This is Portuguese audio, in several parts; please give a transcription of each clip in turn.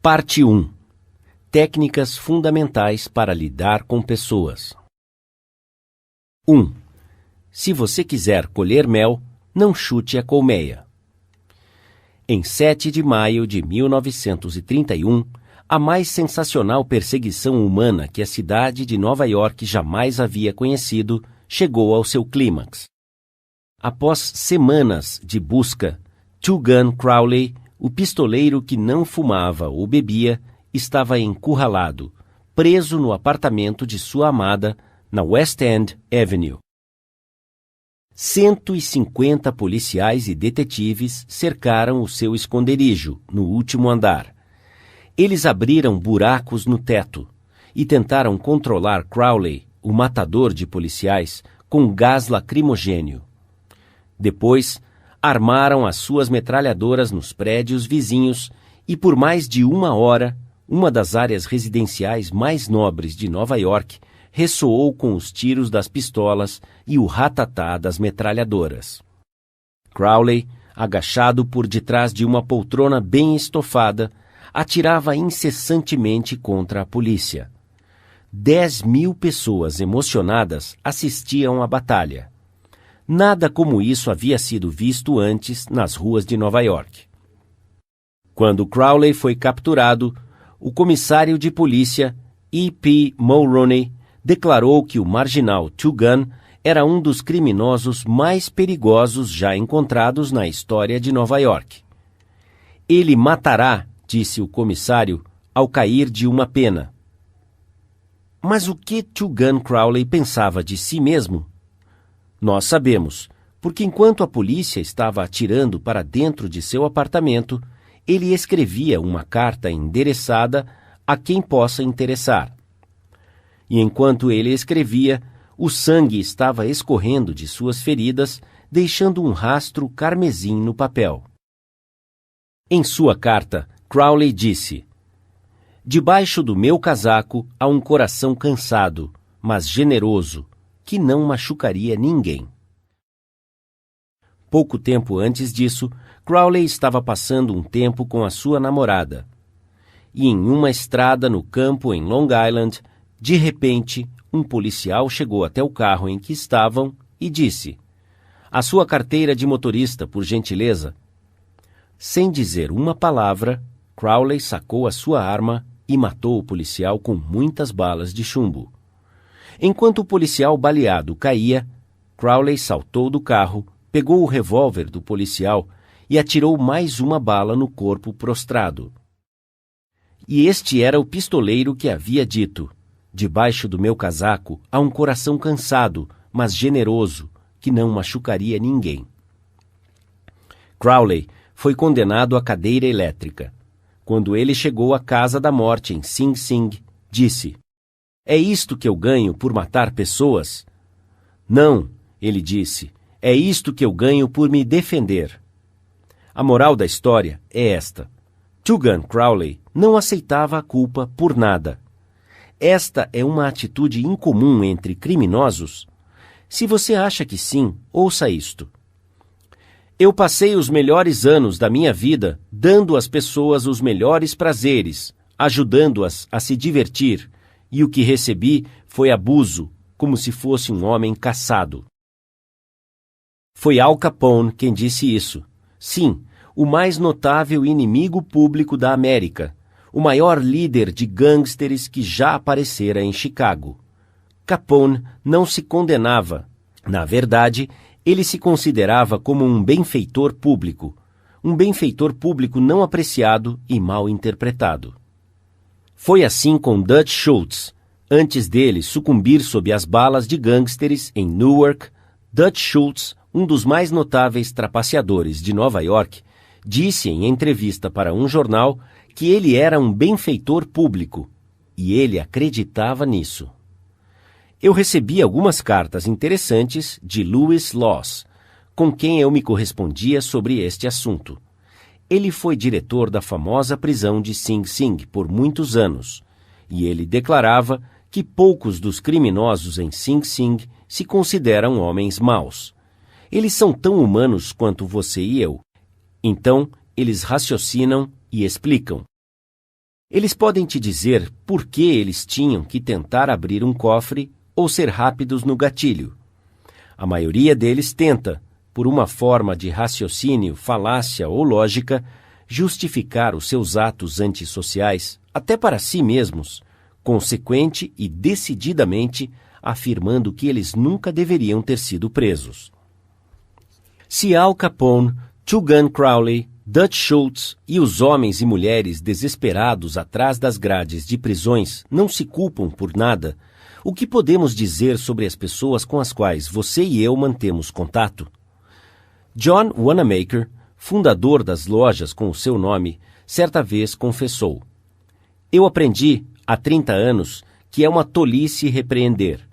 Parte 1. Técnicas fundamentais para lidar com pessoas. 1. Se você quiser colher mel, não chute a colmeia. Em 7 de maio de 1931, a mais sensacional perseguição humana que a cidade de Nova York jamais havia conhecido chegou ao seu clímax. Após semanas de busca, Two Gun Crowley, o pistoleiro que não fumava ou bebia, estava encurralado, preso no apartamento de sua amada, na West End Avenue. 150 policiais e detetives cercaram o seu esconderijo, no último andar. Eles abriram buracos no teto e tentaram controlar Crowley, o matador de policiais, com gás lacrimogênio. Depois, armaram as suas metralhadoras nos prédios vizinhos e, por mais de 1 hora, uma das áreas residenciais mais nobres de Nova York ressoou com os tiros das pistolas e o ratatá das metralhadoras. Crowley, agachado por detrás de uma poltrona bem estofada, atirava incessantemente contra a polícia. 10.000 pessoas emocionadas assistiam à batalha. Nada como isso havia sido visto antes nas ruas de Nova York. Quando Crowley foi capturado, o comissário de polícia, E.P. Mulroney, declarou que o marginal Two Gun era um dos criminosos mais perigosos já encontrados na história de Nova York. Ele matará, disse o comissário, ao cair de uma pena. Mas o que Two Gun Crowley pensava de si mesmo? Nós sabemos, porque enquanto a polícia estava atirando para dentro de seu apartamento, ele escrevia uma carta endereçada a quem possa interessar. E enquanto ele escrevia, o sangue estava escorrendo de suas feridas, deixando um rastro carmesim no papel. Em sua carta, Crowley disse: "Debaixo do meu casaco há um coração cansado, mas generoso, que não machucaria ninguém." Pouco tempo antes disso, Crowley estava passando um tempo com a sua namorada. E em uma estrada no campo em Long Island, de repente, um policial chegou até o carro em que estavam e disse: "A sua carteira de motorista, por gentileza." Sem dizer uma palavra, Crowley sacou a sua arma e matou o policial com muitas balas de chumbo. Enquanto o policial baleado caía, Crowley saltou do carro, pegou o revólver do policial e atirou mais uma bala no corpo prostrado. E este era o pistoleiro que havia dito: "Debaixo do meu casaco há um coração cansado, mas generoso, que não machucaria ninguém." Crowley foi condenado à cadeira elétrica. Quando ele chegou à casa da morte em Sing Sing, disse: "É isto que eu ganho por matar pessoas?" "Não," ele disse, "é isto que eu ganho por me defender." A moral da história é esta: Two Gun Crowley não aceitava a culpa por nada. Esta é uma atitude incomum entre criminosos? Se você acha que sim, ouça isto. "Eu passei os melhores anos da minha vida dando às pessoas os melhores prazeres, ajudando-as a se divertir, e o que recebi foi abuso, como se fosse um homem caçado." Foi Al Capone quem disse isso. Sim, o mais notável inimigo público da América, o maior líder de gangsters que já aparecera em Chicago. Capone não se condenava. Na verdade, ele se considerava como um benfeitor público não apreciado e mal interpretado. Foi assim com Dutch Schultz. Antes dele sucumbir sob as balas de gangsters em Newark, Dutch Schultz, um dos mais notáveis trapaceadores de Nova York, disse em entrevista para um jornal que ele era um benfeitor público, e ele acreditava nisso. Eu recebi algumas cartas interessantes de Louis Loss, com quem eu me correspondia sobre este assunto. Ele foi diretor da famosa prisão de Sing Sing por muitos anos, e ele declarava que poucos dos criminosos em Sing Sing se consideram homens maus. Eles são tão humanos quanto você e eu. Então, eles raciocinam e explicam. Eles podem te dizer por que eles tinham que tentar abrir um cofre ou ser rápidos no gatilho. A maioria deles tenta, por uma forma de raciocínio, falácia ou lógica, justificar os seus atos antissociais, até para si mesmos, consequente e decididamente afirmando que eles nunca deveriam ter sido presos. Se Al Capone, Two Gun Crowley, Dutch Schultz e os homens e mulheres desesperados atrás das grades de prisões não se culpam por nada, o que podemos dizer sobre as pessoas com as quais você e eu mantemos contato? John Wanamaker, fundador das lojas com o seu nome, certa vez confessou: "Eu aprendi, há 30 anos, que é uma tolice repreender.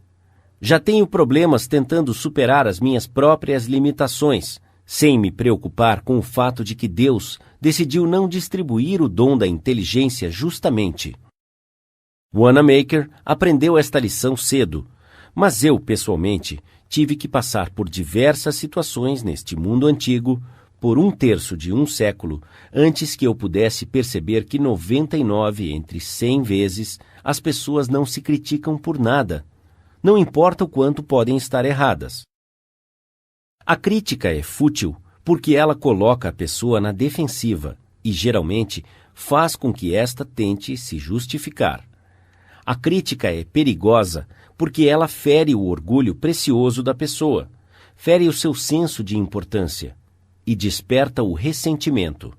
Já tenho problemas tentando superar as minhas próprias limitações, sem me preocupar com o fato de que Deus decidiu não distribuir o dom da inteligência justamente." Wanamaker aprendeu esta lição cedo, mas eu, pessoalmente, tive que passar por diversas situações neste mundo antigo por 1/3 de um século antes que eu pudesse perceber que 99 entre 100 vezes as pessoas não se criticam por nada, não importa o quanto podem estar erradas. A crítica é fútil porque ela coloca a pessoa na defensiva e, geralmente, faz com que esta tente se justificar. A crítica é perigosa porque ela fere o orgulho precioso da pessoa, fere o seu senso de importância e desperta o ressentimento.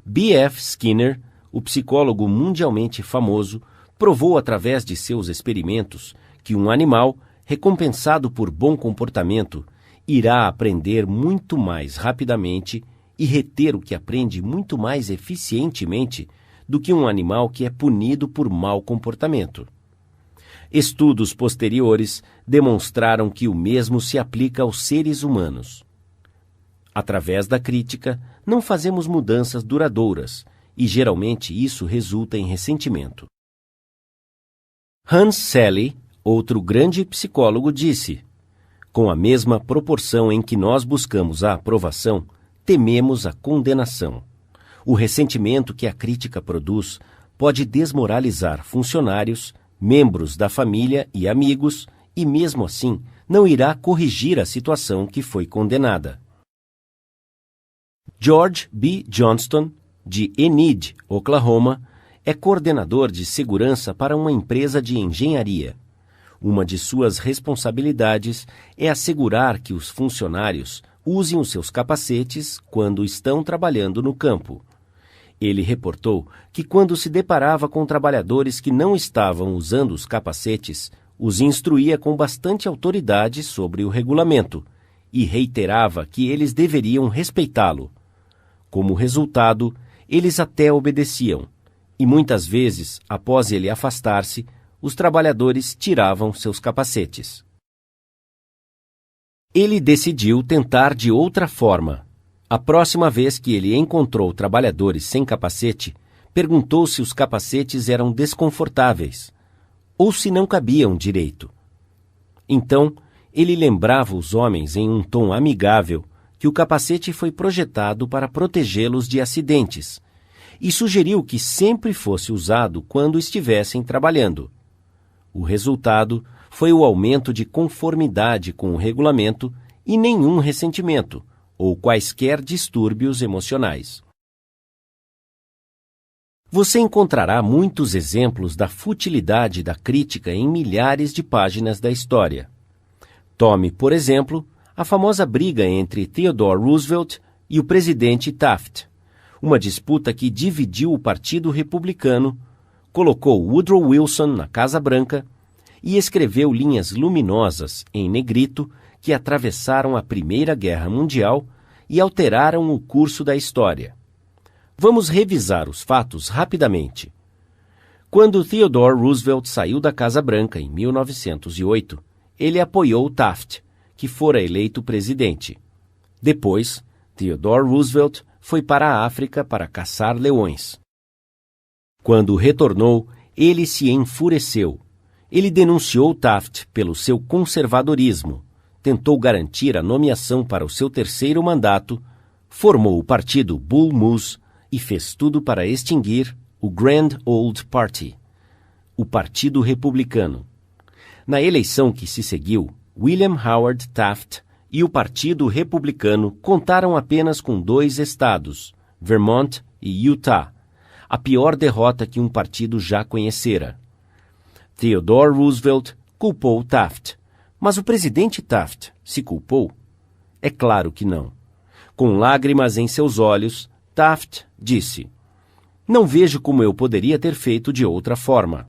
B.F. Skinner, o psicólogo mundialmente famoso, provou através de seus experimentos que um animal, recompensado por bom comportamento, irá aprender muito mais rapidamente e reter o que aprende muito mais eficientemente do que um animal que é punido por mau comportamento. Estudos posteriores demonstraram que o mesmo se aplica aos seres humanos. Através da crítica, não fazemos mudanças duradouras e geralmente isso resulta em ressentimento. Hans Selye, outro grande psicólogo, disse: "Com a mesma proporção em que nós buscamos a aprovação, tememos a condenação. O ressentimento que a crítica produz pode desmoralizar funcionários, membros da família e amigos, e mesmo assim não irá corrigir a situação que foi condenada." George B. Johnston, de Enid, Oklahoma, é coordenador de segurança para uma empresa de engenharia. Uma de suas responsabilidades é assegurar que os funcionários usem os seus capacetes quando estão trabalhando no campo. Ele reportou que quando se deparava com trabalhadores que não estavam usando os capacetes, os instruía com bastante autoridade sobre o regulamento e reiterava que eles deveriam respeitá-lo. Como resultado, eles até obedeciam, e muitas vezes, após ele afastar-se, os trabalhadores tiravam seus capacetes. Ele decidiu tentar de outra forma. A próxima vez que ele encontrou trabalhadores sem capacete, perguntou se os capacetes eram desconfortáveis ou se não cabiam direito. Então, ele lembrava os homens em um tom amigável que o capacete foi projetado para protegê-los de acidentes e sugeriu que sempre fosse usado quando estivessem trabalhando. O resultado foi o aumento de conformidade com o regulamento e nenhum ressentimento ou quaisquer distúrbios emocionais. Você encontrará muitos exemplos da futilidade da crítica em milhares de páginas da história. Tome, por exemplo, a famosa briga entre Theodore Roosevelt e o presidente Taft, uma disputa que dividiu o Partido Republicano, colocou Woodrow Wilson na Casa Branca e escreveu linhas luminosas em negrito que atravessaram a Primeira Guerra Mundial e alteraram o curso da história. Vamos revisar os fatos rapidamente. Quando Theodore Roosevelt saiu da Casa Branca em 1908, ele apoiou Taft, que fora eleito presidente. Depois, Theodore Roosevelt foi para a África para caçar leões. Quando retornou, ele se enfureceu. Ele denunciou Taft pelo seu conservadorismo, tentou garantir a nomeação para o seu terceiro mandato, formou o partido Bull Moose e fez tudo para extinguir o Grand Old Party, o Partido Republicano. Na eleição que se seguiu, William Howard Taft e o Partido Republicano contaram apenas com 2 estados, Vermont e Utah, a pior derrota que um partido já conhecera. Theodore Roosevelt culpou Taft, mas o presidente Taft se culpou? É claro que não. Com lágrimas em seus olhos, Taft disse: "Não vejo como eu poderia ter feito de outra forma."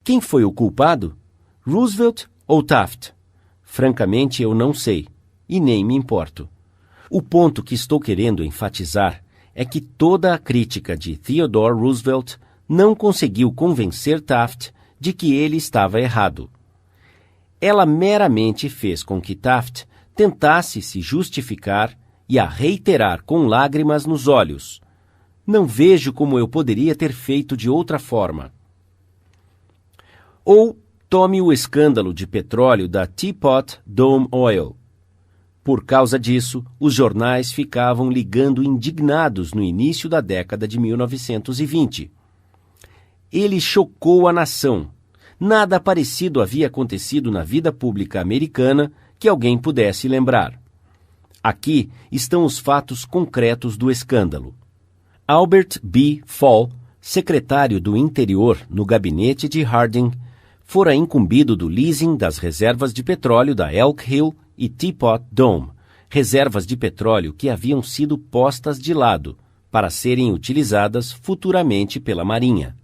Quem foi o culpado? Roosevelt ou Taft? Francamente, eu não sei, e nem me importo. O ponto que estou querendo enfatizar é que toda a crítica de Theodore Roosevelt não conseguiu convencer Taft de que ele estava errado. Ela meramente fez com que Taft tentasse se justificar e a reiterar com lágrimas nos olhos: "Não vejo como eu poderia ter feito de outra forma." Ou tome o escândalo de petróleo da Teapot Dome Oil. Por causa disso, os jornais ficavam ligando indignados no início da década de 1920. Ele chocou a nação. Nada parecido havia acontecido na vida pública americana que alguém pudesse lembrar. Aqui estão os fatos concretos do escândalo. Albert B. Fall, secretário do Interior no gabinete de Harding, fora incumbido do leasing das reservas de petróleo da Elk Hill e Teapot Dome, reservas de petróleo que haviam sido postas de lado para serem utilizadas futuramente pela Marinha.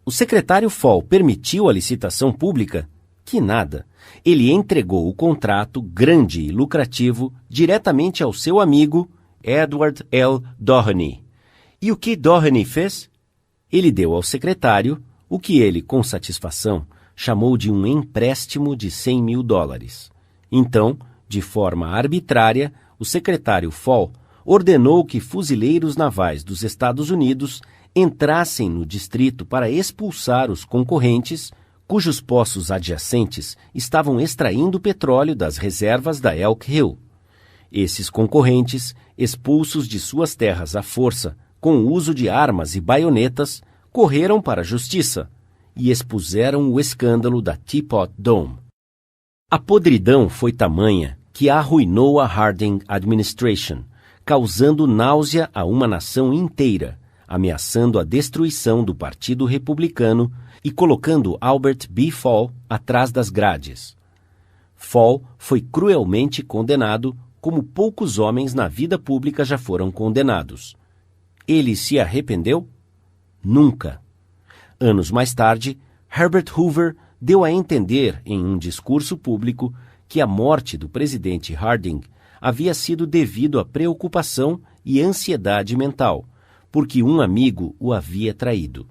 O secretário Fall permitiu a licitação pública? Que nada. Ele entregou o contrato grande e lucrativo diretamente ao seu amigo Edward L. Doheny. E o que Doheny fez? Ele deu ao secretário o que ele, com satisfação, chamou de um empréstimo de $100.000. Então, de forma arbitrária, o secretário Fall ordenou que fuzileiros navais dos Estados Unidos entrassem no distrito para expulsar os concorrentes cujos poços adjacentes estavam extraindo petróleo das reservas da Elk Hill. Esses concorrentes, expulsos de suas terras à força, com o uso de armas e baionetas, correram para a justiça e expuseram o escândalo da Teapot Dome. A podridão foi tamanha que arruinou a Harding Administration, causando náusea a uma nação inteira, ameaçando a destruição do Partido Republicano e colocando Albert B. Fall atrás das grades. Fall foi cruelmente condenado, como poucos homens na vida pública já foram condenados. Ele se arrependeu? Nunca. Anos mais tarde, Herbert Hoover deu a entender em um discurso público que a morte do presidente Harding havia sido devido à preocupação e ansiedade mental, porque um amigo o havia traído.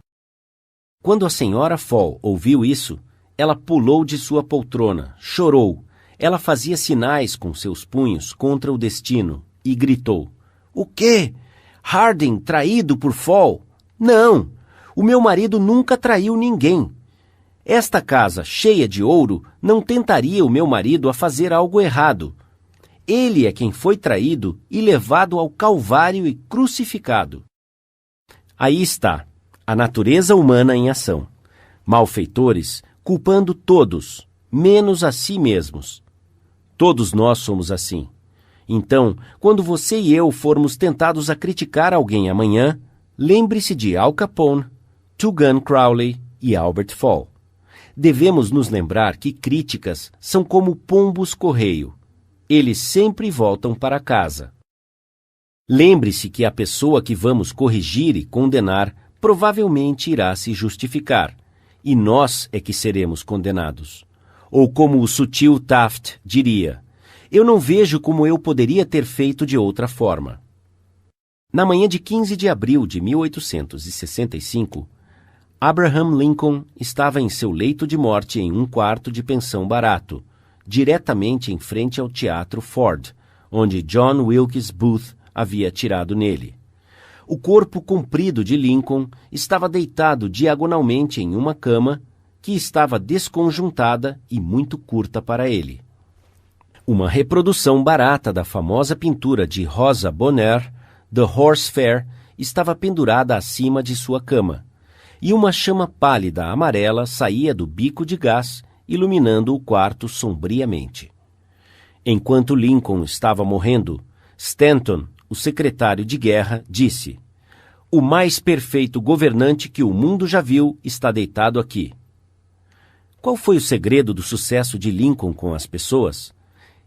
Quando a senhora Fall ouviu isso, ela pulou de sua poltrona, chorou. Ela fazia sinais com seus punhos contra o destino e gritou: "O quê? Harding traído por Fall? Não! O meu marido nunca traiu ninguém. Esta casa cheia de ouro não tentaria o meu marido a fazer algo errado. Ele é quem foi traído e levado ao Calvário e crucificado." Aí está, a natureza humana em ação. Malfeitores culpando todos, menos a si mesmos. Todos nós somos assim. Então, quando você e eu formos tentados a criticar alguém amanhã, lembre-se de Al Capone, Tugan Crowley e Albert Fall. Devemos nos lembrar que críticas são como pombos-correio. Eles sempre voltam para casa. Lembre-se que a pessoa que vamos corrigir e condenar provavelmente irá se justificar, e nós é que seremos condenados. Ou como o sutil Taft diria: "Eu não vejo como eu poderia ter feito de outra forma." Na manhã de 15 de abril de 1865, Abraham Lincoln estava em seu leito de morte em um quarto de pensão barato, diretamente em frente ao Teatro Ford, onde John Wilkes Booth havia atirado nele. O corpo comprido de Lincoln estava deitado diagonalmente em uma cama que estava desconjuntada e muito curta para ele. Uma reprodução barata da famosa pintura de Rosa Bonheur, The Horse Fair, estava pendurada acima de sua cama, e uma chama pálida amarela saía do bico de gás, iluminando o quarto sombriamente. Enquanto Lincoln estava morrendo, Stanton, o secretário de guerra, disse: "O mais perfeito governante que o mundo já viu está deitado aqui." Qual foi o segredo do sucesso de Lincoln com as pessoas?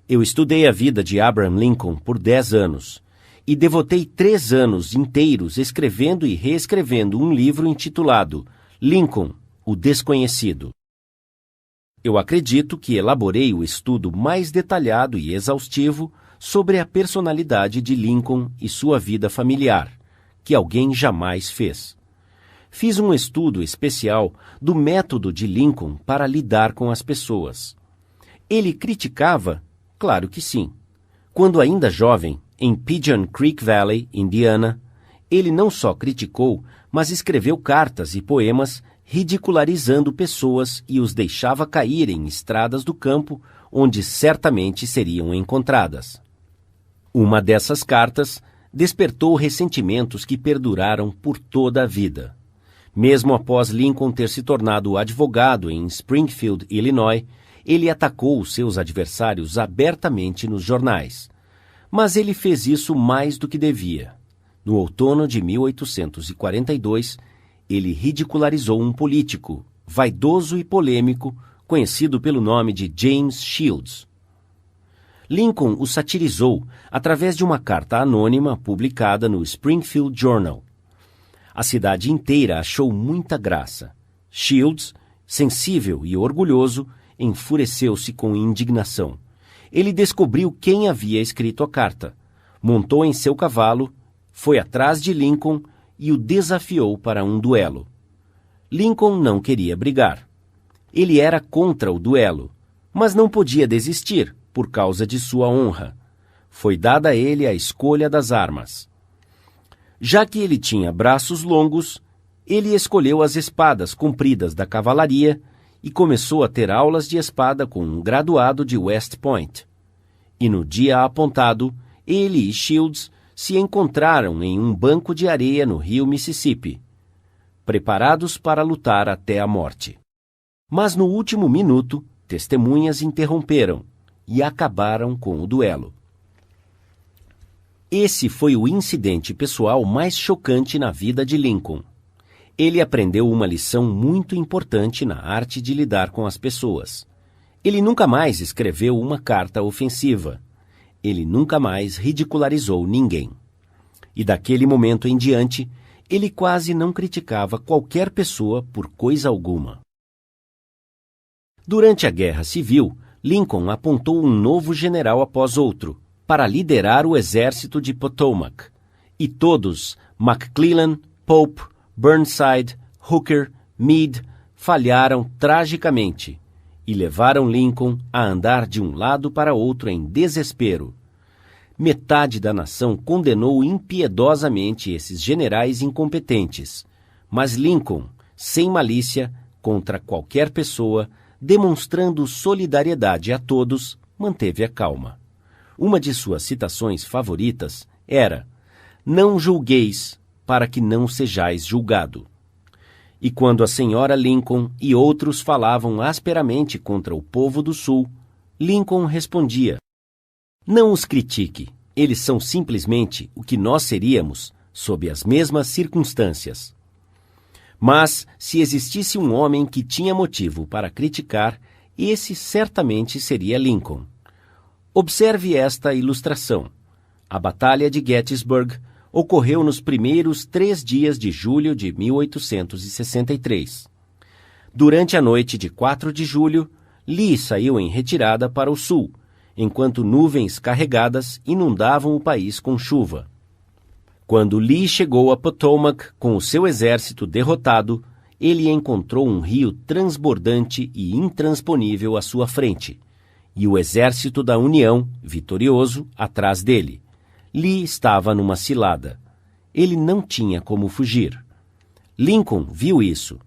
Eu estudei a vida de Abraham Lincoln por 10 anos e devotei 3 anos inteiros escrevendo e reescrevendo um livro intitulado Lincoln, o Desconhecido. Eu acredito que elaborei o estudo mais detalhado e exaustivo sobre a personalidade de Lincoln e sua vida familiar, que alguém jamais fez. Fiz um estudo especial do método de Lincoln para lidar com as pessoas. Ele criticava? Claro que sim. Quando ainda jovem, em Pigeon Creek Valley, Indiana, ele não só criticou, mas escreveu cartas e poemas ridicularizando pessoas e os deixava cair em estradas do campo onde certamente seriam encontradas. Uma dessas cartas despertou ressentimentos que perduraram por toda a vida. Mesmo após Lincoln ter se tornado advogado em Springfield, Illinois, ele atacou os seus adversários abertamente nos jornais. Mas ele fez isso mais do que devia. No outono de 1842, ele ridicularizou um político, vaidoso e polêmico, conhecido pelo nome de James Shields. Lincoln o satirizou através de uma carta anônima publicada no Springfield Journal. A cidade inteira achou muita graça. Shields, sensível e orgulhoso, enfureceu-se com indignação. Ele descobriu quem havia escrito a carta, montou em seu cavalo, foi atrás de Lincoln e o desafiou para um duelo. Lincoln não queria brigar. Ele era contra o duelo, mas não podia desistir por causa de sua honra. Foi dada a ele a escolha das armas. Já que ele tinha braços longos, ele escolheu as espadas compridas da cavalaria e começou a ter aulas de espada com um graduado de West Point. E no dia apontado, ele e Shields se encontraram em um banco de areia no rio Mississippi, preparados para lutar até a morte. Mas no último minuto, testemunhas interromperam e acabaram com o duelo. Esse foi o incidente pessoal mais chocante na vida de Lincoln. Ele aprendeu uma lição muito importante na arte de lidar com as pessoas. Ele nunca mais escreveu uma carta ofensiva. Ele nunca mais ridicularizou ninguém. E daquele momento em diante, ele quase não criticava qualquer pessoa por coisa alguma. Durante a Guerra Civil, Lincoln apontou um novo general após outro para liderar o exército de Potomac. E todos, McClellan, Pope, Burnside, Hooker, Meade, falharam tragicamente e levaram Lincoln a andar de um lado para outro em desespero. Metade da nação condenou impiedosamente esses generais incompetentes, mas Lincoln, sem malícia, contra qualquer pessoa, demonstrando solidariedade a todos, manteve a calma. Uma de suas citações favoritas era: "Não julgueis, para que não sejais julgado." E quando a senhora Lincoln e outros falavam asperamente contra o povo do Sul, Lincoln respondia: "Não os critique, eles são simplesmente o que nós seríamos sob as mesmas circunstâncias." Mas, se existisse um homem que tinha motivo para criticar, esse certamente seria Lincoln. Observe esta ilustração. A Batalha de Gettysburg ocorreu nos primeiros 3 dias de julho de 1863. Durante a noite de 4 de julho, Lee saiu em retirada para o sul, enquanto nuvens carregadas inundavam o país com chuva. Quando Lee chegou a Potomac com o seu exército derrotado, ele encontrou um rio transbordante e intransponível à sua frente, e o exército da União, vitorioso, atrás dele. Lee estava numa cilada. Ele não tinha como fugir. Lincoln viu isso.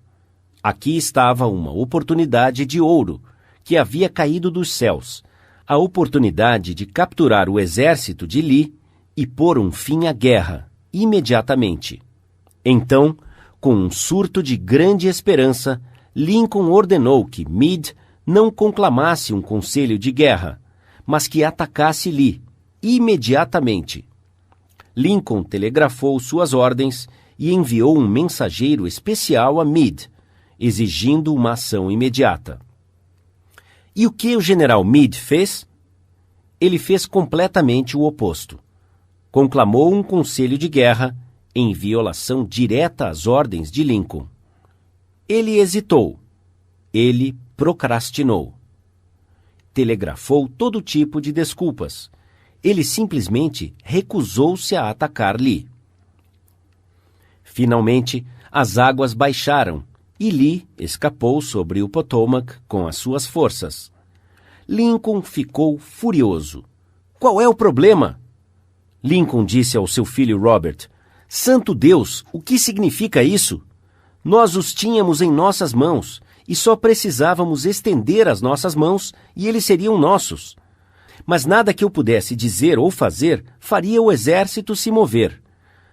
Aqui estava uma oportunidade de ouro que havia caído dos céus, a oportunidade de capturar o exército de Lee e pôr um fim à guerra, imediatamente. Então, com um surto de grande esperança, Lincoln ordenou que Meade não conclamasse um conselho de guerra, mas que atacasse Lee, imediatamente. Lincoln telegrafou suas ordens e enviou um mensageiro especial a Meade, exigindo uma ação imediata. E o que o general Meade fez? Ele fez completamente o oposto. Conclamou um conselho de guerra em violação direta às ordens de Lincoln. Ele hesitou. Ele procrastinou. Telegrafou todo tipo de desculpas. Ele simplesmente recusou-se a atacar Lee. Finalmente, as águas baixaram e Lee escapou sobre o Potomac com as suas forças. Lincoln ficou furioso. Qual é o problema? Lincoln disse ao seu filho Robert: Santo Deus, o que significa isso? Nós os tínhamos em nossas mãos e só precisávamos estender as nossas mãos e eles seriam nossos. Mas nada que eu pudesse dizer ou fazer faria o exército se mover.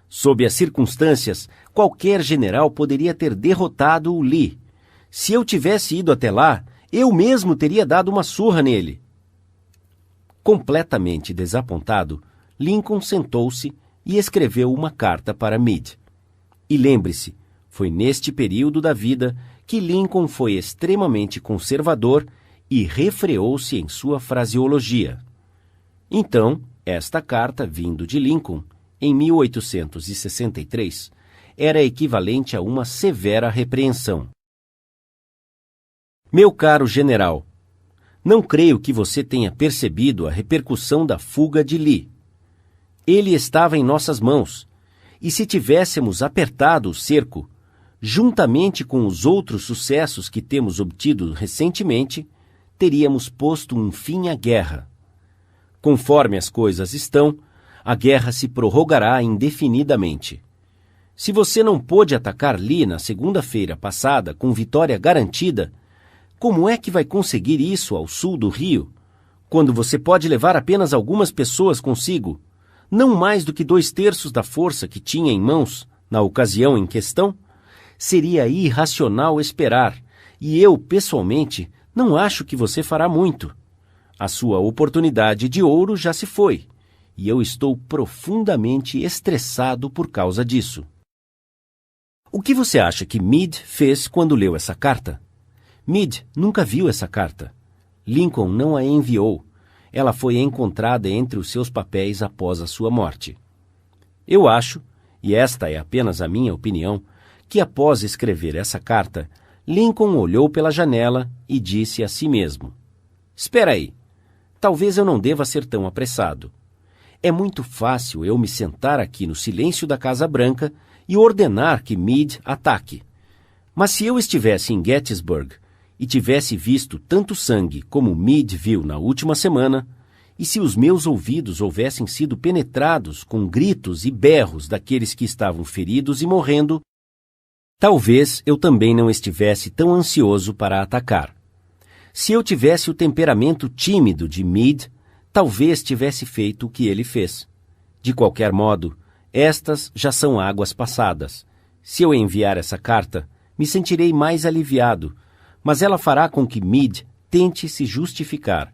Sob as circunstâncias, qualquer general poderia ter derrotado o Lee. Se eu tivesse ido até lá, eu mesmo teria dado uma surra nele. Completamente desapontado, Lincoln sentou-se e escreveu uma carta para Meade. E lembre-se, foi neste período da vida que Lincoln foi extremamente conservador e refreou-se em sua fraseologia. Então, esta carta, vindo de Lincoln, em 1863, era equivalente a uma severa repreensão. Meu caro general, não creio que você tenha percebido a repercussão da fuga de Lee. Ele estava em nossas mãos, e se tivéssemos apertado o cerco, juntamente com os outros sucessos que temos obtido recentemente, teríamos posto um fim à guerra. Conforme as coisas estão, a guerra se prorrogará indefinidamente. Se você não pôde atacar Lee na segunda-feira passada com vitória garantida, como é que vai conseguir isso ao sul do Rio, quando você pode levar apenas algumas pessoas consigo, não mais do que 2/3 da força que tinha em mãos na ocasião em questão? Seria irracional esperar, e eu, pessoalmente, não acho que você fará muito. A sua oportunidade de ouro já se foi, e eu estou profundamente estressado por causa disso. O que você acha que Meade fez quando leu essa carta? Meade nunca viu essa carta. Lincoln não a enviou. Ela foi encontrada entre os seus papéis após a sua morte. Eu acho, e esta é apenas a minha opinião, que após escrever essa carta, Lincoln olhou pela janela e disse a si mesmo: Espera aí, talvez eu não deva ser tão apressado. É muito fácil eu me sentar aqui no silêncio da Casa Branca e ordenar que Meade ataque. Mas se eu estivesse em Gettysburg e tivesse visto tanto sangue como Meade viu na última semana, e se os meus ouvidos houvessem sido penetrados com gritos e berros daqueles que estavam feridos e morrendo, talvez eu também não estivesse tão ansioso para atacar. Se eu tivesse o temperamento tímido de Meade, talvez tivesse feito o que ele fez. De qualquer modo, estas já são águas passadas. Se eu enviar essa carta, me sentirei mais aliviado, mas ela fará com que Meade tente se justificar.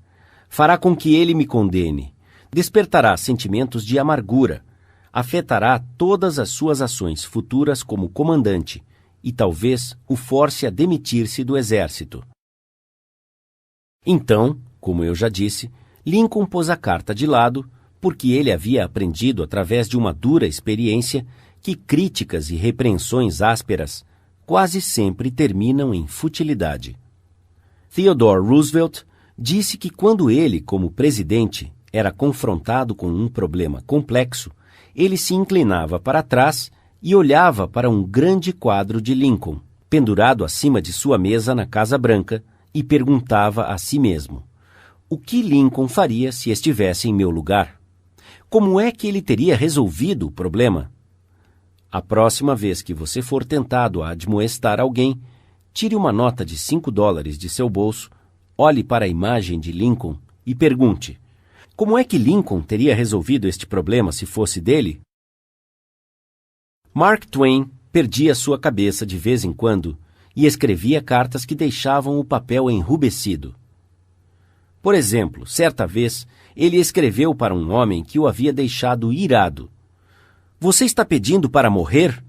Fará com que ele me condene. Despertará sentimentos de amargura. Afetará todas as suas ações futuras como comandante e talvez o force a demitir-se do exército. Então, como eu já disse, Lincoln pôs a carta de lado porque ele havia aprendido através de uma dura experiência que críticas e repreensões ásperas quase sempre terminam em futilidade. Theodore Roosevelt disse que quando ele, como presidente, era confrontado com um problema complexo, ele se inclinava para trás e olhava para um grande quadro de Lincoln, pendurado acima de sua mesa na Casa Branca, e perguntava a si mesmo: o que Lincoln faria se estivesse em meu lugar? Como é que ele teria resolvido o problema? A próxima vez que você for tentado a admoestar alguém, tire uma nota de $5 de seu bolso, olhe para a imagem de Lincoln e pergunte: como é que Lincoln teria resolvido este problema se fosse dele? Mark Twain perdia sua cabeça de vez em quando e escrevia cartas que deixavam o papel enrubescido. Por exemplo, certa vez, ele escreveu para um homem que o havia deixado irado: "Você está pedindo para morrer?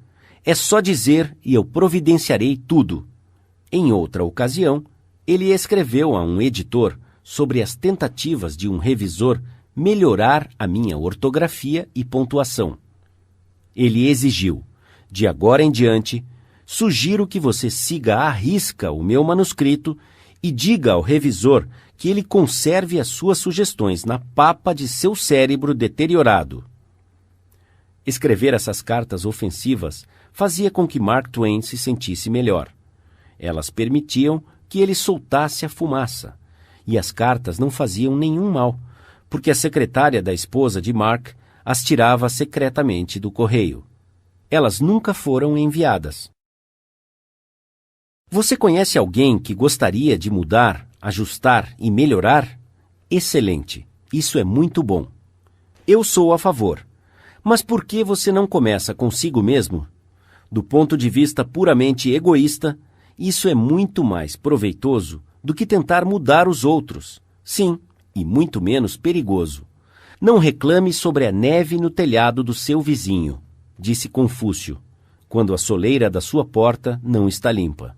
É só dizer e eu providenciarei tudo." Em outra ocasião, ele escreveu a um editor sobre as tentativas de um revisor melhorar a minha ortografia e pontuação. Ele exigiu: "De agora em diante, sugiro que você siga à risca o meu manuscrito e diga ao revisor que ele conserve as suas sugestões na papa de seu cérebro deteriorado." Escrever essas cartas ofensivas fazia com que Mark Twain se sentisse melhor. Elas permitiam que ele soltasse a fumaça, e as cartas não faziam nenhum mal, porque a secretária da esposa de Mark as tirava secretamente do correio. Elas nunca foram enviadas. Você conhece alguém que gostaria de mudar, ajustar e melhorar? Excelente! Isso é muito bom. Eu sou a favor. Mas por que você não começa consigo mesmo? Do ponto de vista puramente egoísta, isso é muito mais proveitoso do que tentar mudar os outros. Sim, e muito menos perigoso. Não reclame sobre a neve no telhado do seu vizinho, disse Confúcio, quando a soleira da sua porta não está limpa.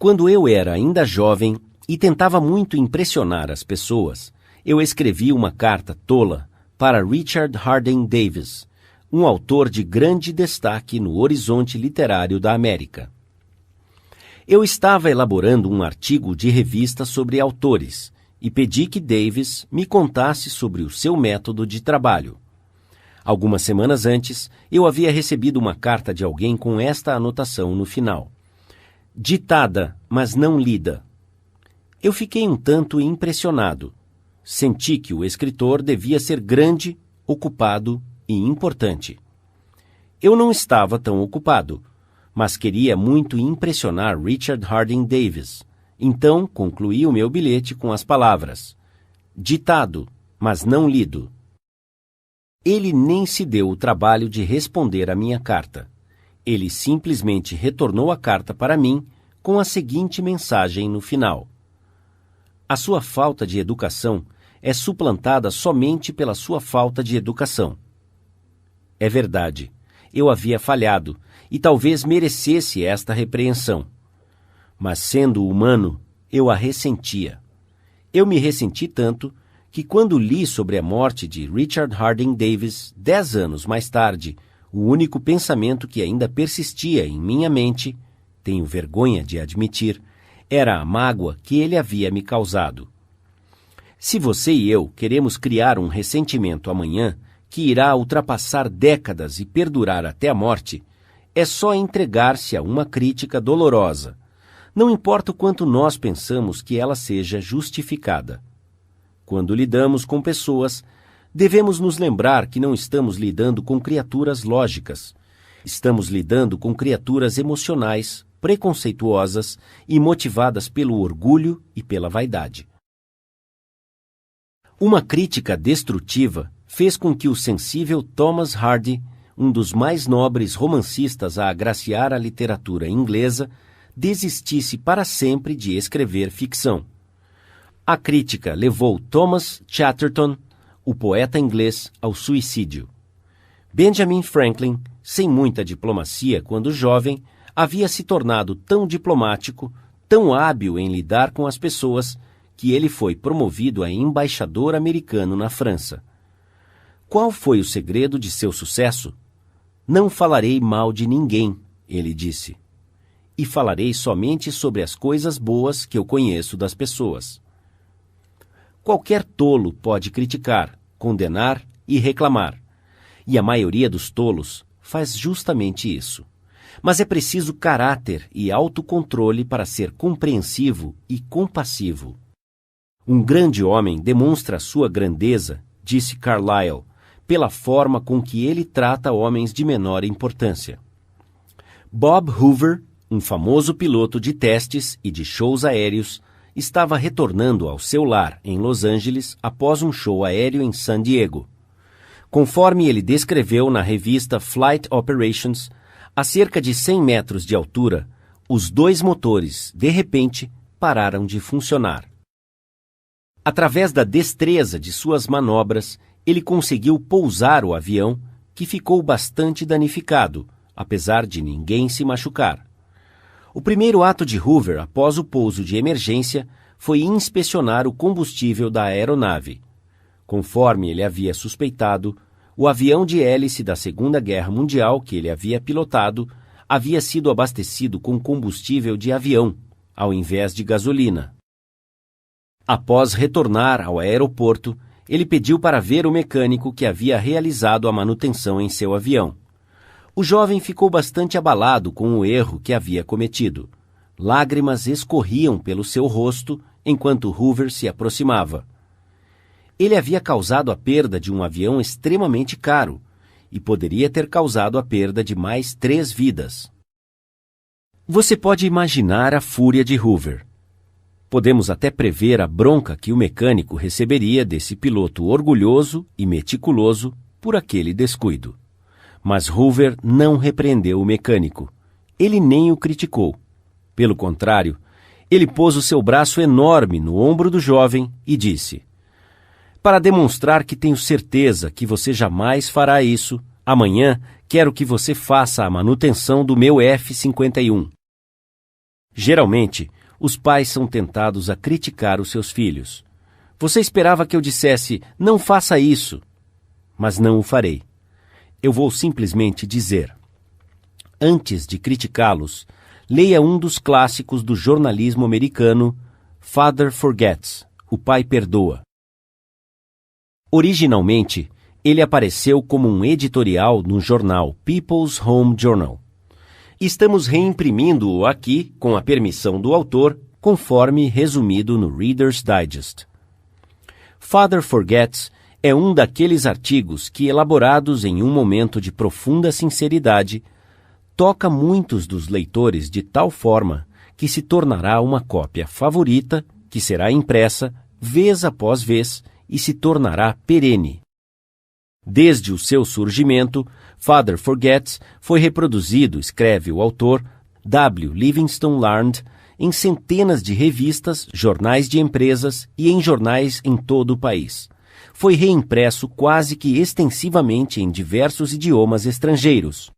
Quando eu era ainda jovem e tentava muito impressionar as pessoas, eu escrevi uma carta tola para Richard Harding Davis, um autor de grande destaque no horizonte literário da América. Eu estava elaborando um artigo de revista sobre autores e pedi que Davis me contasse sobre o seu método de trabalho. Algumas semanas antes, eu havia recebido uma carta de alguém com esta anotação no final: "Ditada, mas não lida." Eu fiquei um tanto impressionado. Senti que o escritor devia ser grande, ocupado e importante. Eu não estava tão ocupado, mas queria muito impressionar Richard Harding Davis. Então concluí o meu bilhete com as palavras: "Ditado, mas não lido." Ele nem se deu o trabalho de responder à minha carta. Ele simplesmente retornou a carta para mim com a seguinte mensagem no final: "A sua falta de educação é suplantada somente pela sua falta de educação." É verdade, eu havia falhado e talvez merecesse esta repreensão. Mas sendo humano, eu a ressentia. Eu me ressenti tanto que quando li sobre a morte de Richard Harding Davis 10 anos mais tarde, o único pensamento que ainda persistia em minha mente, tenho vergonha de admitir, era a mágoa que ele havia me causado. Se você e eu queremos criar um ressentimento amanhã que irá ultrapassar décadas e perdurar até a morte, é só entregar-se a uma crítica dolorosa. Não importa o quanto nós pensamos que ela seja justificada. Quando lidamos com pessoas, devemos nos lembrar que não estamos lidando com criaturas lógicas. Estamos lidando com criaturas emocionais, preconceituosas e motivadas pelo orgulho e pela vaidade. Uma crítica destrutiva fez com que o sensível Thomas Hardy, um dos mais nobres romancistas a agraciar a literatura inglesa, desistisse para sempre de escrever ficção. A crítica levou Thomas Chatterton, o poeta inglês, ao suicídio. Benjamin Franklin, sem muita diplomacia quando jovem, havia se tornado tão diplomático, tão hábil em lidar com as pessoas, que ele foi promovido a embaixador americano na França. Qual foi o segredo de seu sucesso? "Não falarei mal de ninguém", ele disse. "E falarei somente sobre as coisas boas que eu conheço das pessoas." Qualquer tolo pode criticar, condenar e reclamar. E a maioria dos tolos faz justamente isso. Mas é preciso caráter e autocontrole para ser compreensivo e compassivo. Um grande homem demonstra sua grandeza, disse Carlyle, pela forma com que ele trata homens de menor importância. Bob Hoover, um famoso piloto de testes e de shows aéreos, estava retornando ao seu lar em Los Angeles após um show aéreo em San Diego. Conforme ele descreveu na revista Flight Operations, a cerca de 100 metros de altura, os dois motores, de repente, pararam de funcionar. Através da destreza de suas manobras, ele conseguiu pousar o avião, que ficou bastante danificado, apesar de ninguém se machucar. O primeiro ato de Hoover após o pouso de emergência foi inspecionar o combustível da aeronave. Conforme ele havia suspeitado, o avião de hélice da Segunda Guerra Mundial que ele havia pilotado havia sido abastecido com combustível de avião, ao invés de gasolina. Após retornar ao aeroporto, ele pediu para ver o mecânico que havia realizado a manutenção em seu avião. O jovem ficou bastante abalado com o erro que havia cometido. Lágrimas escorriam pelo seu rosto enquanto Hoover se aproximava. Ele havia causado a perda de um avião extremamente caro e poderia ter causado a perda de mais 3 vidas. Você pode imaginar a fúria de Hoover. Podemos até prever a bronca que o mecânico receberia desse piloto orgulhoso e meticuloso por aquele descuido. Mas Hoover não repreendeu o mecânico. Ele nem o criticou. Pelo contrário, ele pôs o seu braço enorme no ombro do jovem e disse: "Para demonstrar que tenho certeza que você jamais fará isso, amanhã quero que você faça a manutenção do meu F-51. Geralmente, os pais são tentados a criticar os seus filhos. Você esperava que eu dissesse, não faça isso, mas não o farei. Eu vou simplesmente dizer. Antes de criticá-los, leia um dos clássicos do jornalismo americano, Father Forgets, O Pai Perdoa. Originalmente, ele apareceu como um editorial no jornal People's Home Journal. Estamos reimprimindo-o aqui, com a permissão do autor, conforme resumido no Reader's Digest. Father Forgets é um daqueles artigos que, elaborados em um momento de profunda sinceridade, toca muitos dos leitores de tal forma que se tornará uma cópia favorita, que será impressa vez após vez e se tornará perene. Desde o seu surgimento, Father Forgets foi reproduzido, escreve o autor, W. Livingston Larned, em centenas de revistas, jornais de empresas e em jornais em todo o país. Foi reimpresso quase que extensivamente em diversos idiomas estrangeiros.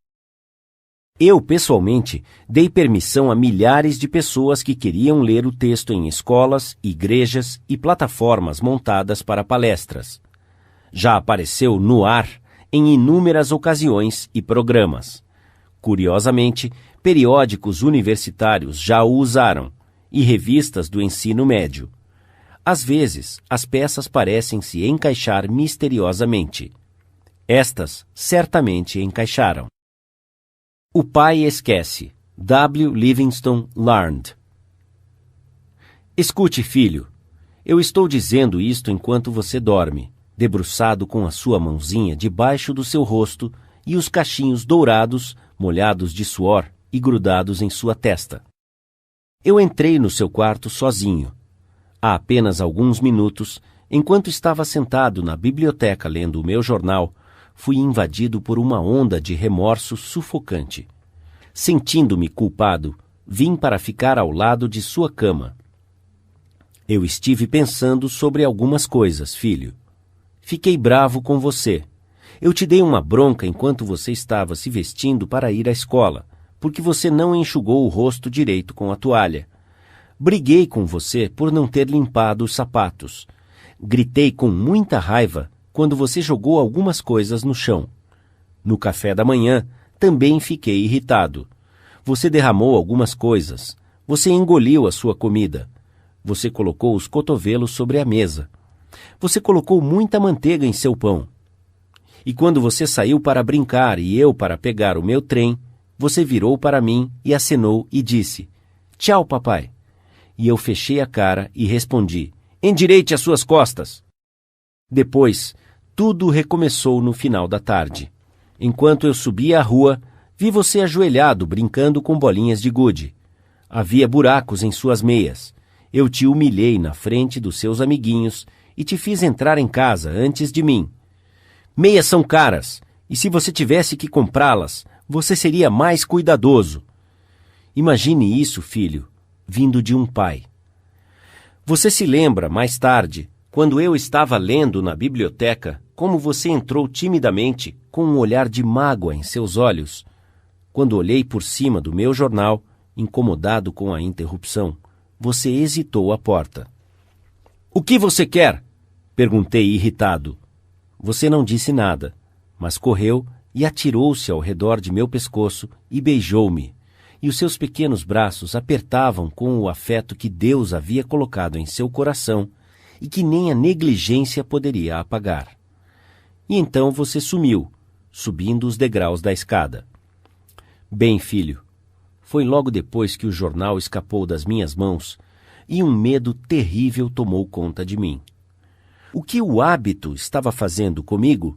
Eu, pessoalmente, dei permissão a milhares de pessoas que queriam ler o texto em escolas, igrejas e plataformas montadas para palestras. Já apareceu no ar em inúmeras ocasiões e programas. Curiosamente, periódicos universitários já o usaram, e revistas do ensino médio. Às vezes, as peças parecem se encaixar misteriosamente. Estas certamente encaixaram. O pai esquece. W. Livingston Larned. Escute, filho. Eu estou dizendo isto enquanto você dorme, debruçado com a sua mãozinha debaixo do seu rosto e os cachinhos dourados, molhados de suor e grudados em sua testa. Eu entrei no seu quarto sozinho. Há apenas alguns minutos, enquanto estava sentado na biblioteca lendo o meu jornal, fui invadido por uma onda de remorso sufocante. Sentindo-me culpado, vim para ficar ao lado de sua cama. Eu estive pensando sobre algumas coisas, filho. Fiquei bravo com você. Eu te dei uma bronca enquanto você estava se vestindo para ir à escola, porque você não enxugou o rosto direito com a toalha. Briguei com você por não ter limpado os sapatos. Gritei com muita raiva quando você jogou algumas coisas no chão. No café da manhã, também fiquei irritado. Você derramou algumas coisas. Você engoliu a sua comida. Você colocou os cotovelos sobre a mesa. Você colocou muita manteiga em seu pão. E quando você saiu para brincar e eu para pegar o meu trem, você virou para mim e acenou e disse, "Tchau, papai." E eu fechei a cara e respondi, "Endireite as suas costas." Depois, tudo recomeçou no final da tarde. Enquanto eu subia a rua, vi você ajoelhado brincando com bolinhas de gude. Havia buracos em suas meias. Eu te humilhei na frente dos seus amiguinhos e te fiz entrar em casa antes de mim. Meias são caras, e se você tivesse que comprá-las, você seria mais cuidadoso. Imagine isso, filho, vindo de um pai. Você se lembra, mais tarde, quando eu estava lendo na biblioteca, como você entrou timidamente, com um olhar de mágoa em seus olhos, quando olhei por cima do meu jornal, incomodado com a interrupção, você hesitou à porta. O que você quer? Perguntei irritado. Você não disse nada, mas correu e atirou-se ao redor de meu pescoço e beijou-me, e os seus pequenos braços apertavam com o afeto que Deus havia colocado em seu coração e que nem a negligência poderia apagar. E então você sumiu, subindo os degraus da escada. Bem, filho, foi logo depois que o jornal escapou das minhas mãos e um medo terrível tomou conta de mim. O que o hábito estava fazendo comigo?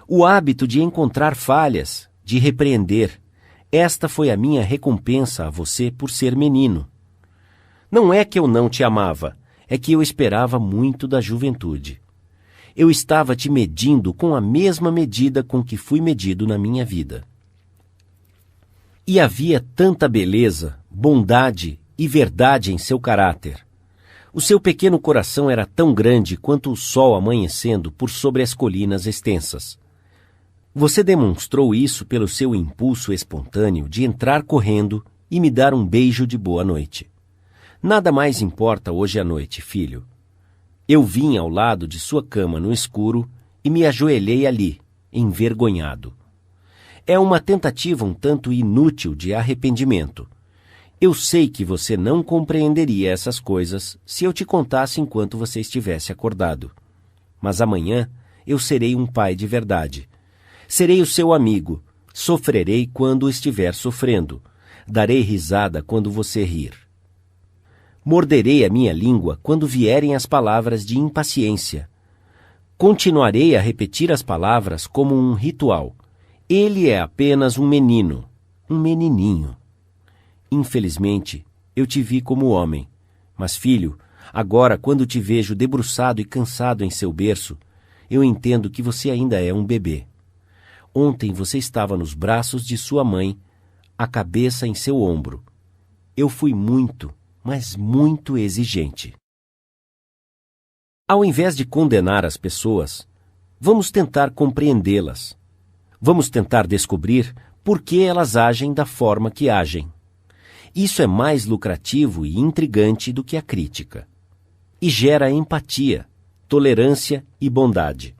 O hábito de encontrar falhas, de repreender. Esta foi a minha recompensa a você por ser menino. Não é que eu não te amava, é que eu esperava muito da juventude. Eu estava te medindo com a mesma medida com que fui medido na minha vida. E havia tanta beleza, bondade e verdade em seu caráter. O seu pequeno coração era tão grande quanto o sol amanhecendo por sobre as colinas extensas. Você demonstrou isso pelo seu impulso espontâneo de entrar correndo e me dar um beijo de boa noite. Nada mais importa hoje à noite, filho. Eu vim ao lado de sua cama no escuro e me ajoelhei ali, envergonhado. É uma tentativa um tanto inútil de arrependimento. Eu sei que você não compreenderia essas coisas se eu te contasse enquanto você estivesse acordado. Mas amanhã eu serei um pai de verdade. Serei o seu amigo. Sofrerei quando estiver sofrendo. Darei risada quando você rir. Morderei a minha língua quando vierem as palavras de impaciência. Continuarei a repetir as palavras como um ritual. Ele é apenas um menino, um menininho. Infelizmente, eu te vi como homem. Mas, filho, agora, quando te vejo debruçado e cansado em seu berço, eu entendo que você ainda é um bebê. Ontem você estava nos braços de sua mãe, a cabeça em seu ombro. Eu fui muito, mas muito exigente. Ao invés de condenar as pessoas, vamos tentar compreendê-las. Vamos tentar descobrir por que elas agem da forma que agem. Isso é mais lucrativo e intrigante do que a crítica. E gera empatia, tolerância e bondade.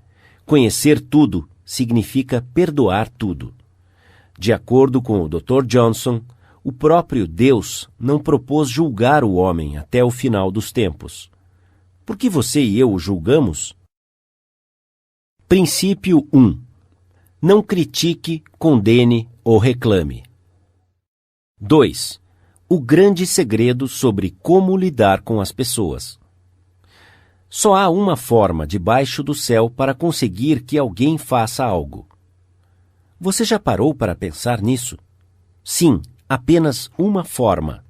Conhecer tudo significa perdoar tudo. De acordo com o Dr. Johnson, o próprio Deus não propôs julgar o homem até o final dos tempos. Por que você e eu o julgamos? Princípio 1. Não critique, condene ou reclame. 2. O grande segredo sobre como lidar com as pessoas. Só há uma forma debaixo do céu para conseguir que alguém faça algo. Você já parou para pensar nisso? Sim, apenas uma forma.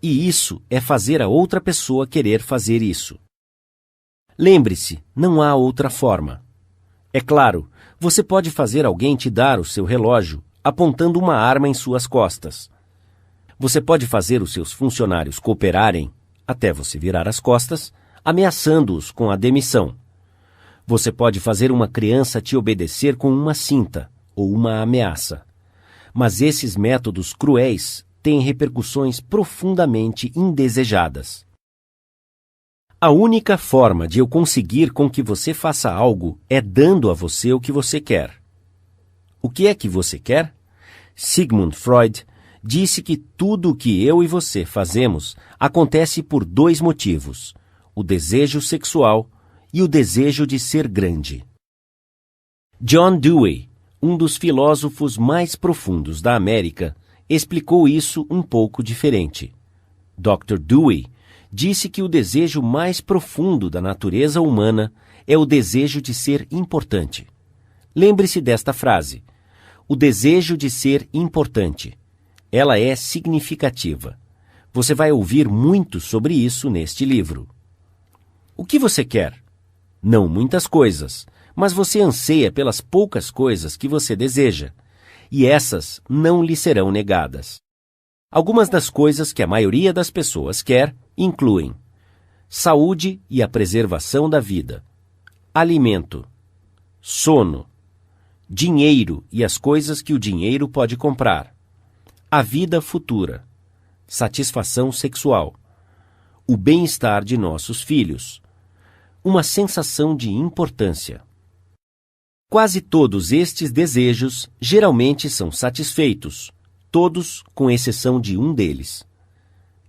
E isso é fazer a outra pessoa querer fazer isso. Lembre-se, não há outra forma. É claro, você pode fazer alguém te dar o seu relógio apontando uma arma em suas costas. Você pode fazer os seus funcionários cooperarem, até você virar as costas, ameaçando-os com a demissão. Você pode fazer uma criança te obedecer com uma cinta ou uma ameaça. Mas esses métodos cruéis têm repercussões profundamente indesejadas. A única forma de eu conseguir com que você faça algo é dando a você o que você quer. O que é que você quer? Sigmund Freud disse que tudo o que eu e você fazemos acontece por dois motivos: o desejo sexual e o desejo de ser grande. John Dewey, um dos filósofos mais profundos da América, explicou isso um pouco diferente. Dr. Dewey disse que o desejo mais profundo da natureza humana é o desejo de ser importante. Lembre-se desta frase: o desejo de ser importante. Ela é significativa. Você vai ouvir muito sobre isso neste livro. O que você quer? Não muitas coisas, mas você anseia pelas poucas coisas que você deseja, e essas não lhe serão negadas. Algumas das coisas que a maioria das pessoas quer incluem saúde e a preservação da vida, alimento, sono, dinheiro e as coisas que o dinheiro pode comprar, a vida futura, satisfação sexual, o bem-estar de nossos filhos, uma sensação de importância. Quase todos estes desejos geralmente são satisfeitos, todos com exceção de um deles.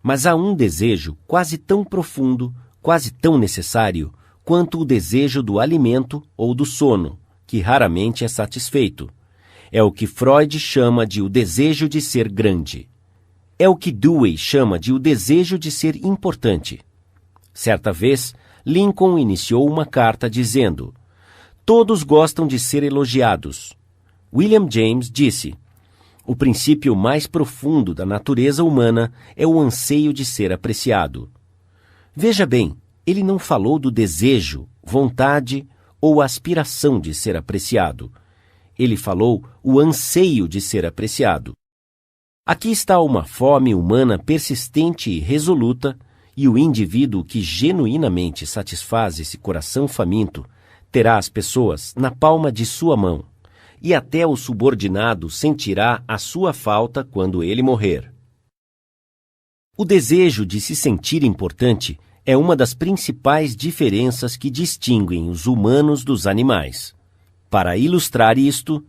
Mas há um desejo quase tão profundo, quase tão necessário, quanto o desejo do alimento ou do sono, que raramente é satisfeito. É o que Freud chama de o desejo de ser grande. É o que Dewey chama de o desejo de ser importante. Certa vez, Lincoln iniciou uma carta dizendo: "Todos gostam de ser elogiados." William James disse: "O princípio mais profundo da natureza humana é o anseio de ser apreciado." Veja bem, ele não falou do desejo, vontade ou aspiração de ser apreciado. Ele falou o anseio de ser apreciado. Aqui está uma fome humana persistente e resoluta, e o indivíduo que genuinamente satisfaz esse coração faminto terá as pessoas na palma de sua mão, e até o subordinado sentirá a sua falta quando ele morrer. O desejo de se sentir importante é uma das principais diferenças que distinguem os humanos dos animais. Para ilustrar isto,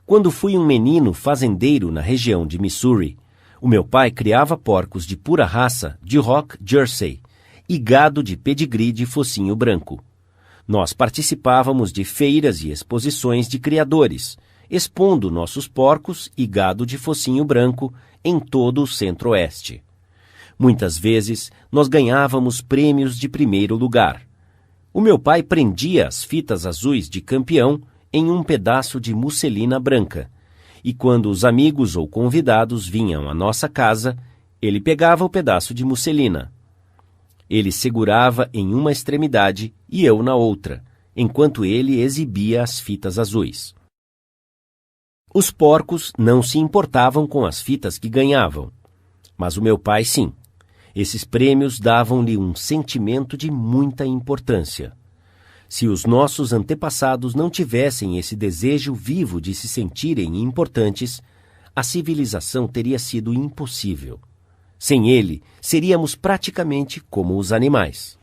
quando fui um menino fazendeiro na região de Missouri, o meu pai criava porcos de pura raça de Rock Jersey e gado de pedigree de focinho branco. Nós participávamos de feiras e exposições de criadores, expondo nossos porcos e gado de focinho branco em todo o centro-oeste. Muitas vezes, nós ganhávamos prêmios de primeiro lugar. O meu pai prendia as fitas azuis de campeão em um pedaço de musselina branca, e quando os amigos ou convidados vinham à nossa casa, ele pegava o pedaço de musselina. Ele segurava em uma extremidade e eu na outra, enquanto ele exibia as fitas azuis. Os porcos não se importavam com as fitas que ganhavam, mas o meu pai sim. Esses prêmios davam-lhe um sentimento de muita importância. Se os nossos antepassados não tivessem esse desejo vivo de se sentirem importantes, a civilização teria sido impossível. Sem ele, seríamos praticamente como os animais.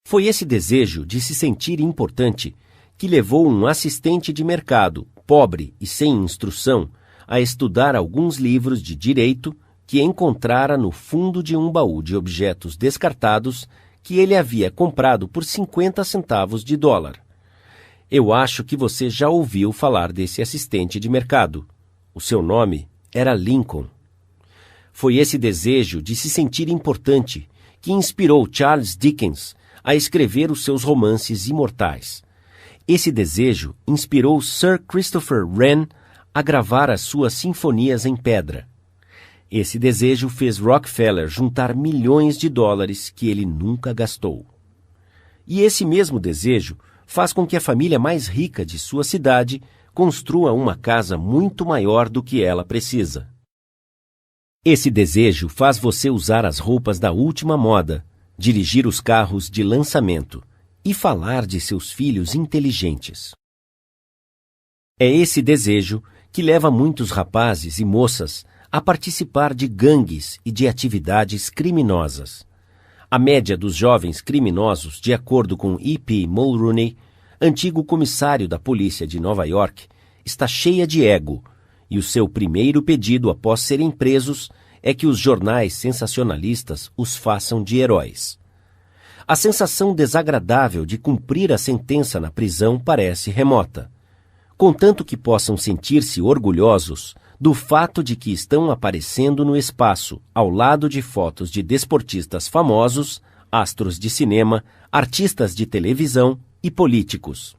Foi esse desejo de se sentir importante que levou um assistente de mercado, pobre e sem instrução, a estudar alguns livros de direito que encontrara no fundo de um baú de objetos descartados que ele havia comprado por 50 centavos de dólar. Eu acho que você já ouviu falar desse assistente de mercado. O seu nome era Lincoln. Foi esse desejo de se sentir importante que inspirou Charles Dickens a escrever os seus romances imortais. Esse desejo inspirou Sir Christopher Wren a gravar as suas sinfonias em pedra. Esse desejo fez Rockefeller juntar milhões de dólares que ele nunca gastou. E esse mesmo desejo faz com que a família mais rica de sua cidade construa uma casa muito maior do que ela precisa. Esse desejo faz você usar as roupas da última moda, dirigir os carros de lançamento e falar de seus filhos inteligentes. É esse desejo que leva muitos rapazes e moças a participar de gangues e de atividades criminosas. A média dos jovens criminosos, de acordo com E.P. Mulrooney, antigo comissário da polícia de Nova York, está cheia de ego, e o seu primeiro pedido após serem presos é que os jornais sensacionalistas os façam de heróis. A sensação desagradável de cumprir a sentença na prisão parece remota, contanto que possam sentir-se orgulhosos do fato de que estão aparecendo no espaço ao lado de fotos de desportistas famosos, astros de cinema, artistas de televisão e políticos.